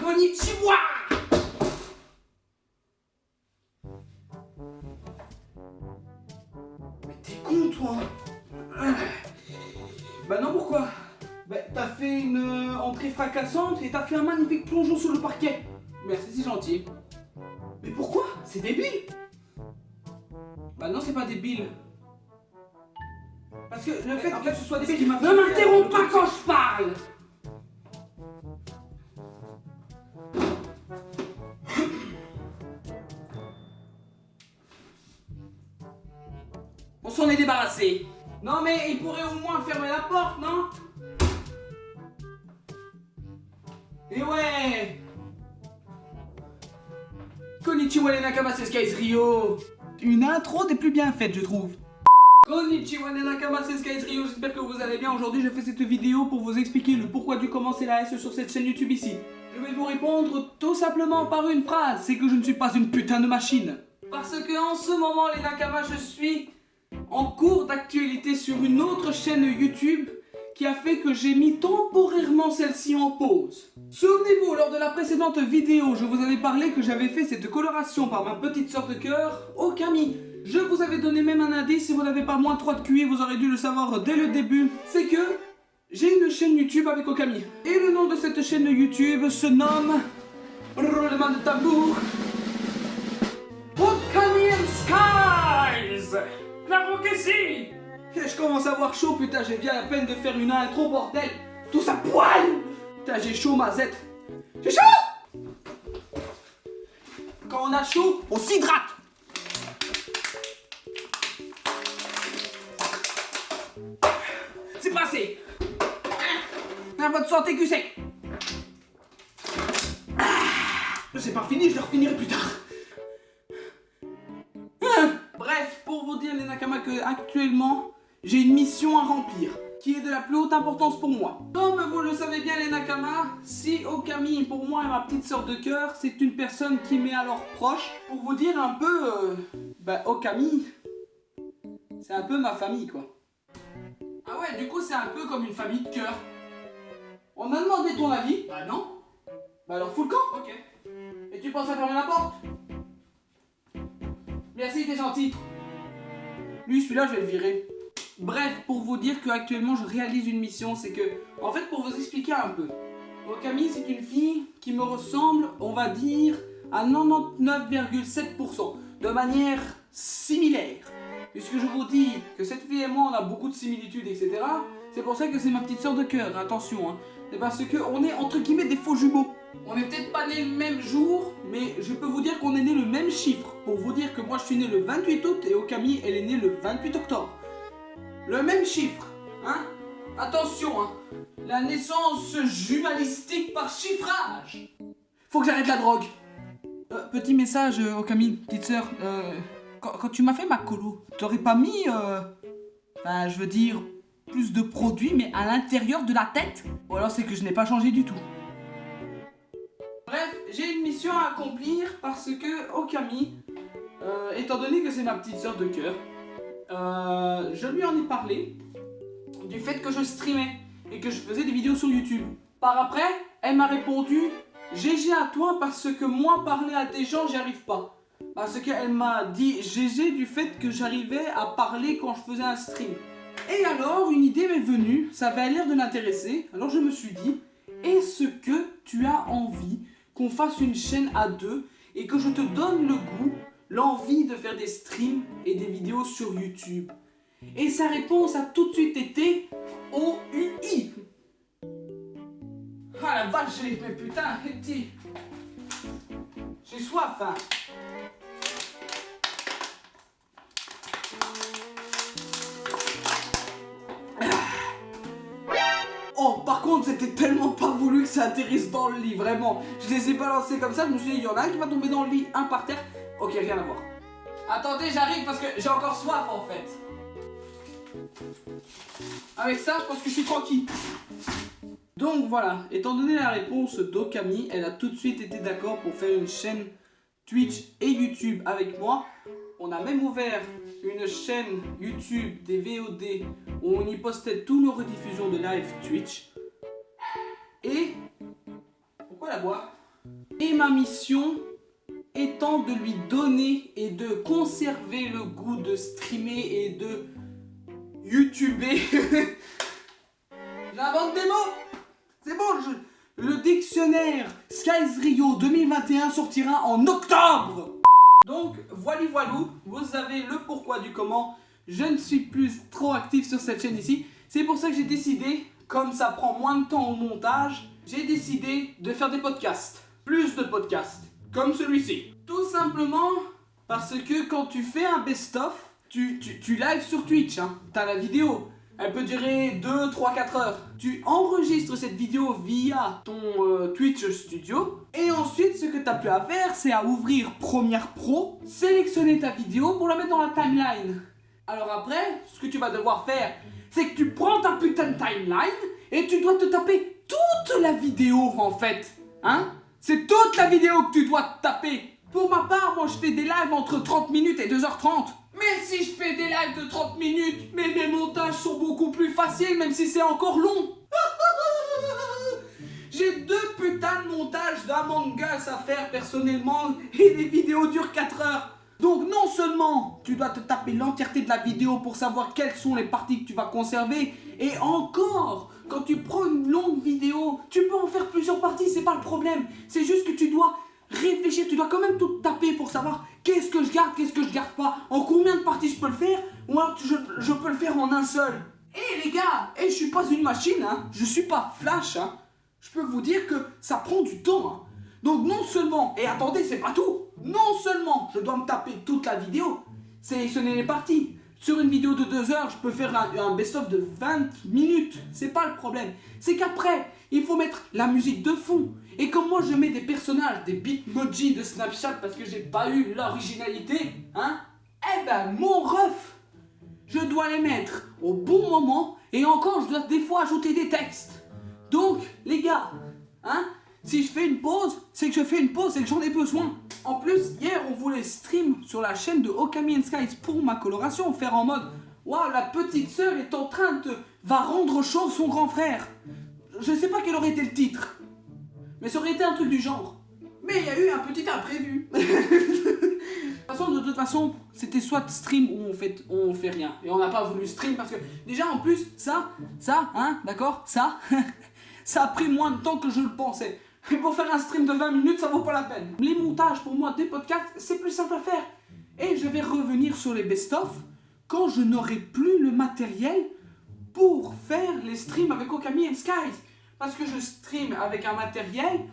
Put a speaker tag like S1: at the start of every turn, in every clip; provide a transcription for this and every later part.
S1: Konnichiwa! Mais t'es con, toi! Bah non, pourquoi? Bah t'as fait une entrée fracassante et t'as fait un magnifique plongeon sur le parquet. Merci, c'est gentil. Mais pourquoi? C'est débile! Bah non, c'est pas débile. Parce que le fait que ce soit débile qui m'a fait... Ne m'interromps pas quand je parle! On s'en est débarrassé. Non mais il pourrait au moins fermer la porte, non? Et ouais! Konnichiwa les Nakama, c'est Skies Rio. Une intro des plus bien faites, je trouve. Konnichiwa les Nakama, c'est Skies Rio, j'espère que vous allez bien. Aujourd'hui, je fais cette vidéo pour vous expliquer le pourquoi du comment c'est la S sur cette chaîne YouTube ici. Je vais vous répondre tout simplement par une phrase, c'est que je ne suis pas une putain de machine. Parce que en ce moment, les Nakama, je suis en cours d'actualité sur une autre chaîne YouTube qui a fait que j'ai mis temporairement celle-ci en pause. Souvenez-vous, lors de la précédente vidéo, je vous avais parlé que j'avais fait cette coloration par ma petite sœur de cœur, Okami. Je vous avais donné même un indice, si vous n'avez pas moins de 3 de QI, vous aurez dû le savoir dès le début. C'est que j'ai une chaîne YouTube avec Okami. Et le nom de cette chaîne YouTube se nomme... Roulement de tambour... Okami and Skies. Clairement que si. Je commence à avoir chaud, putain, j'ai bien la peine de faire une intro, bordel. Tout ça poil. Putain, j'ai chaud, ma zette. J'ai chaud. Quand on a chaud, on s'hydrate. C'est passé. À votre santé, cul sec. C'est pas fini, je le refinirai plus tard. Bref, pour vous dire les Nakama que actuellement j'ai une mission à remplir qui est de la plus haute importance pour moi. Comme vous le savez bien les Nakama, si Okami pour moi est ma petite sœur de cœur, c'est une personne qui m'est alors proche. Pour vous dire un peu, Okami, c'est un peu ma famille quoi. Ah ouais, du coup c'est un peu comme une famille de cœur. On m'a demandé ton avis, bah non. Bah alors fous le camp, ok. Et tu penses à fermer la porte? Merci, t'es gentil. Lui, celui-là, je vais le virer. Bref, pour vous dire qu'actuellement, je réalise une mission, c'est que... En fait, pour vous expliquer un peu. Okami, c'est une fille qui me ressemble, on va dire, à 99,7%. De manière similaire. Puisque je vous dis que cette fille et moi, on a beaucoup de similitudes, etc. C'est pour ça que c'est ma petite sœur de cœur, attention. Hein. C'est parce qu'on est, entre guillemets, des faux jumeaux. On n'est peut-être pas nés le même jour, mais je peux vous dire qu'on est nés le même chiffre. Pour vous dire que moi je suis né le 28 août et Okami elle est née le 28 octobre. Le même chiffre, hein? Attention, hein? La naissance jumalistique par chiffrage. Faut que j'arrête la drogue. Petit message Okami, petite sœur. Quand tu m'as fait ma colo, t'aurais pas mis, enfin je veux dire, plus de produits mais à l'intérieur de la tête? Ou alors c'est que je n'ai pas changé du tout. Bref, j'ai une mission à accomplir parce que Okami, étant donné que c'est ma petite sœur de cœur, je lui en ai parlé du fait que je streamais et que je faisais des vidéos sur YouTube. Par après, elle m'a répondu GG à toi parce que moi parler à des gens j'y arrive pas. Parce qu'elle m'a dit GG du fait que j'arrivais à parler quand je faisais un stream. Et alors une idée m'est venue, ça avait l'air de l'intéresser, alors je me suis dit est-ce que tu as envie qu'on fasse une chaîne à deux et que je te donne le goût, l'envie de faire des streams et des vidéos sur YouTube? Et sa réponse a tout de suite été OUI. Ah la vache, mais putain, j'ai soif, hein. Oh, par contre, c'était tellement pas voulu que ça atterrisse dans le lit, vraiment. Je les ai balancés comme ça, je me suis dit, il y en a un qui va tomber dans le lit, un par terre. Ok, rien à voir. Attendez, j'arrive parce que j'ai encore soif en fait. Avec ça, je pense que je suis tranquille. Donc voilà, étant donné la réponse d'Okami, elle a tout de suite été d'accord pour faire une chaîne Twitch et YouTube avec moi. On a même ouvert une chaîne YouTube des VOD où on y postait toutes nos rediffusions de live Twitch. Et... pourquoi la boire? Et ma mission étant de lui donner et de conserver le goût de streamer et de YouTuber. J'invente des mots. C'est bon, le dictionnaire Skies Rio 2021 sortira en octobre. Donc, voilou, vous avez le pourquoi du comment. Je ne suis plus trop actif sur cette chaîne ici. C'est pour ça que j'ai décidé, comme ça prend moins de temps au montage, j'ai décidé de faire des podcasts. Plus de podcasts, comme celui-ci. Tout simplement parce que quand tu fais un best-of, tu live sur Twitch, hein. T'as la vidéo. Elle peut durer 2, 3, 4 heures. Tu enregistres cette vidéo via ton Twitch Studio. Et ensuite, ce que tu as plus à faire, c'est à ouvrir Premiere Pro, sélectionner ta vidéo pour la mettre dans la timeline. Alors après, ce que tu vas devoir faire, c'est que tu prends ta putain de timeline et tu dois te taper toute la vidéo en fait. Hein? C'est toute la vidéo que tu dois te taper. Pour ma part, moi je fais des lives entre 30 minutes et 2h30. Mais si je fais des lives de 30 minutes, mais mes montages sont beaucoup plus faciles, même si c'est encore long. J'ai 2 putains de montages d'Among Us à faire personnellement et les vidéos durent 4 heures. Donc non seulement tu dois te taper l'entièreté de la vidéo pour savoir quelles sont les parties que tu vas conserver, et encore, quand tu prends une longue vidéo, tu peux en faire plusieurs parties, c'est pas le problème. C'est juste que tu dois réfléchir, tu dois quand même tout taper pour savoir qu'est-ce que je garde pas, en combien de parties je peux le faire, ou alors je peux le faire en un seul. Et les gars, je suis pas une machine, hein, je suis pas Flash, hein. Je peux vous dire que ça prend du temps, hein. Donc non seulement, et attendez, c'est pas tout, non seulement je dois me taper toute la vidéo, sélectionner les parties. Sur une vidéo de 2 heures, je peux faire un best-of de 20 minutes, c'est pas le problème. C'est qu'après, il faut mettre la musique de fond. Et comme moi je mets des personnages, des bitmojis de Snapchat parce que j'ai pas eu l'originalité, hein, eh ben mon ref, je dois les mettre au bon moment et encore je dois des fois ajouter des textes. Donc les gars, hein, si je fais une pause, c'est que je fais une pause, c'est que j'en ai besoin. En plus, hier on voulait stream sur la chaîne de Okami and Skies pour ma coloration, faire en mode waouh, la petite sœur est en train de va rendre chauve son grand frère. Je sais pas quel aurait été le titre, mais ça aurait été un truc du genre. Mais il y a eu un petit imprévu. De toute façon, c'était soit stream ou on fait rien. Et on n'a pas voulu stream parce que déjà en plus, ça, hein, d'accord, ça a pris moins de temps que je le pensais. Et pour faire un stream de 20 minutes, ça vaut pas la peine. Les montages pour moi des podcasts, c'est plus simple à faire. Et je vais revenir sur les best-of quand je n'aurai plus le matériel pour faire les streams avec Okami and Skies. Parce que je stream avec un matériel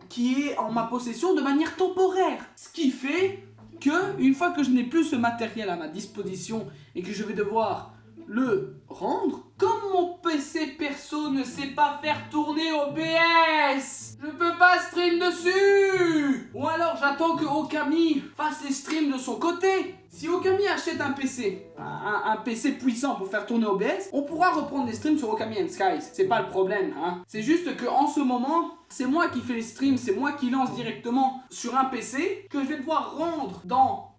S1: qui est en ma possession de manière temporaire. Ce qui fait que, une fois que je n'ai plus ce matériel à ma disposition et que je vais devoir le rendre, comme mon PC perso ne sait pas faire tourner OBS, je peux pas stream dessus. Ou alors j'attends que Okami fasse les streams de son côté. Si Okami achète un PC, un PC puissant pour faire tourner OBS, on pourra reprendre les streams sur Okami and Skies. C'est pas le problème, hein. C'est juste que en ce moment, c'est moi qui fais les streams, c'est moi qui lance directement sur un PC que je vais devoir rendre dans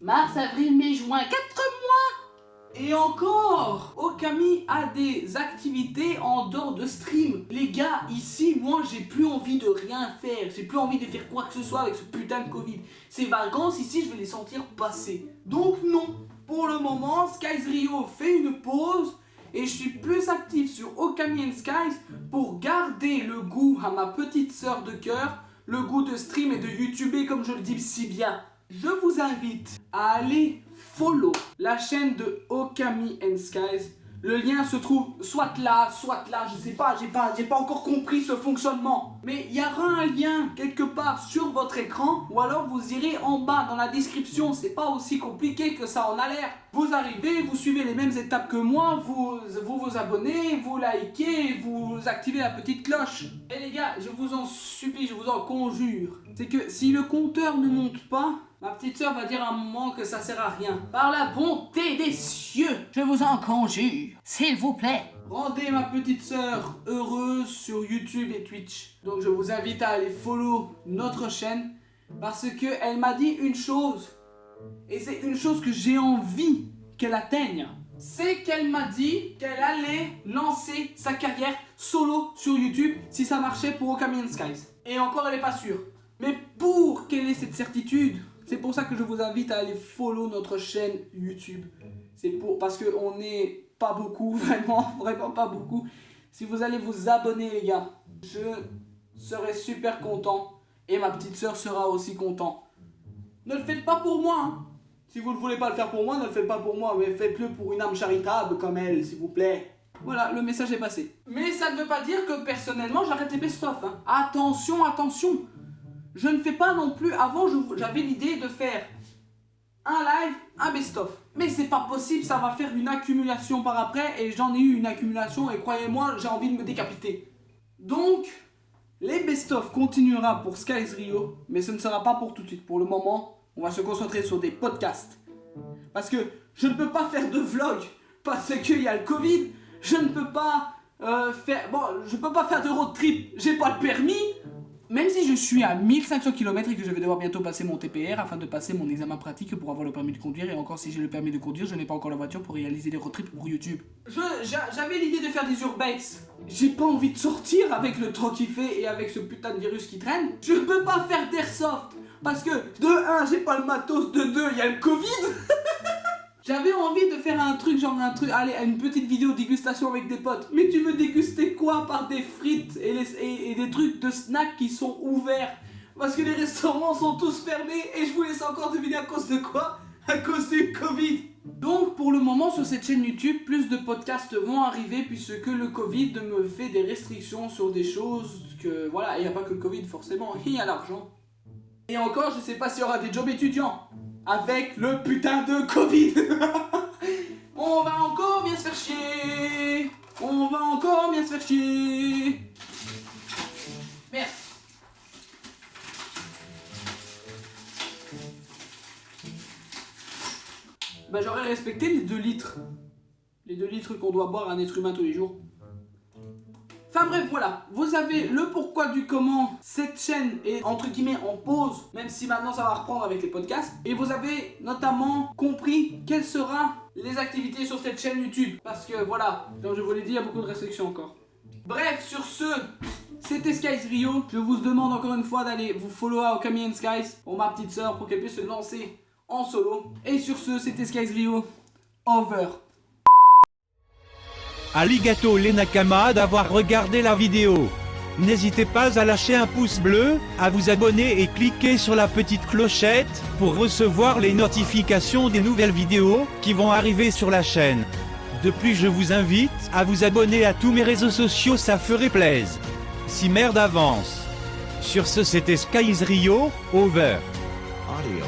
S1: mars, avril, mai, juin, 4 mois. Et encore, Okami a des activités en dehors de stream. Les gars, ici, moi, j'ai plus envie de rien faire. J'ai plus envie de faire quoi que ce soit avec ce putain de Covid. Ces vacances, ici, je vais les sentir passer. Donc non, pour le moment, Skies Rio fait une pause. Et je suis plus actif sur Okami and Skies pour garder le goût à ma petite sœur de cœur. Le goût de stream et de YouTuber comme je le dis si bien. Je vous invite à aller follow la chaîne de Okami and Skies. Le lien se trouve soit là, je sais pas, j'ai pas encore compris ce fonctionnement. Mais il y aura un lien quelque part sur votre écran, ou alors vous irez en bas dans la description, c'est pas aussi compliqué que ça en a l'air. Vous arrivez, vous suivez les mêmes étapes que moi, vous abonnez, vous likez, vous activez la petite cloche. Et les gars, je vous en supplie, je vous en conjure, c'est que si le compteur ne monte pas, ma petite sœur va dire à un moment que ça sert à rien. Par la bonté des cieux, je vous en conjure, s'il vous plaît, rendez ma petite sœur heureuse sur YouTube et Twitch. Donc je vous invite à aller follow notre chaîne parce que elle m'a dit une chose. Et c'est une chose que j'ai envie qu'elle atteigne. C'est qu'elle m'a dit qu'elle allait lancer sa carrière solo sur YouTube si ça marchait pour Okami and Skies. Et encore, elle n'est pas sûre. Mais pour quelle est cette certitude? C'est pour ça que je vous invite à aller follow notre chaîne YouTube. C'est parce qu'on n'est pas beaucoup, vraiment pas beaucoup. Si vous allez vous abonner les gars, je serai super content. Et ma petite soeur sera aussi content. Ne le faites pas pour moi hein. Si vous ne voulez pas le faire pour moi, ne le faites pas pour moi. Mais faites-le pour une âme charitable comme elle, s'il vous plaît. Voilà, le message est passé. Mais ça ne veut pas dire que personnellement j'arrête les best-of hein. Attention, attention. Je ne fais pas non plus, avant j'avais l'idée de faire un live, un best-of. Mais c'est pas possible, ça va faire une accumulation par après et j'en ai eu une accumulation et croyez-moi, j'ai envie de me décapiter. Donc, les best-of continuera pour Skies Rio, mais ce ne sera pas pour tout de suite. Pour le moment, on va se concentrer sur des podcasts. Parce que je ne peux pas faire de vlog parce qu'il y a le Covid. Je ne peux pas je peux pas faire de road trip, j'ai pas le permis. Même si je suis à 1500 km et que je vais devoir bientôt passer mon TPR afin de passer mon examen pratique pour avoir le permis de conduire. Et encore si j'ai le permis de conduire, je n'ai pas encore la voiture pour réaliser des road trips pour YouTube. J'avais l'idée de faire des urbex. J'ai pas envie de sortir avec le trop qui fait et avec ce putain de virus qui traîne. Je peux pas faire d'airsoft. Parce que de 1 j'ai pas le matos, de 2 il y a le Covid. J'avais envie de faire un truc, allez, une petite vidéo dégustation avec des potes. Mais tu veux déguster quoi par des frites et des trucs de snacks qui sont ouverts? Parce que les restaurants sont tous fermés et je vous laisse encore deviner à cause de quoi? À cause du Covid. Donc pour le moment sur cette chaîne YouTube, plus de podcasts vont arriver puisque le Covid me fait des restrictions sur des choses que... Voilà, il n'y a pas que le Covid forcément, il y a l'argent. Et encore, je sais pas s'il y aura des jobs étudiants. Avec le putain de Covid. On va encore bien se faire chier. On va encore bien se faire chier. Merde. Bah j'aurais respecté les 2 litres. Les 2 litres qu'on doit boire à un être humain tous les jours. Enfin bref, voilà, vous avez le pourquoi du comment cette chaîne est entre guillemets en pause, même si maintenant ça va reprendre avec les podcasts. Et vous avez notamment compris quelles seront les activités sur cette chaîne YouTube. Parce que voilà, comme je vous l'ai dit, il y a beaucoup de restrictions encore. Bref, sur ce, c'était Skies Rio. Je vous demande encore une fois d'aller vous follow à Okami and Skies pour ma petite soeur pour qu'elle puisse se lancer en solo. Et sur ce, c'était Skies Rio. Over.
S2: Arigato les Nakama d'avoir regardé la vidéo. N'hésitez pas à lâcher un pouce bleu, à vous abonner et cliquer sur la petite clochette pour recevoir les notifications des nouvelles vidéos qui vont arriver sur la chaîne. De plus, je vous invite à vous abonner à tous mes réseaux sociaux, ça ferait plaisir. Si merde avance. Sur ce, c'était Skies Rio, over.
S3: Audio.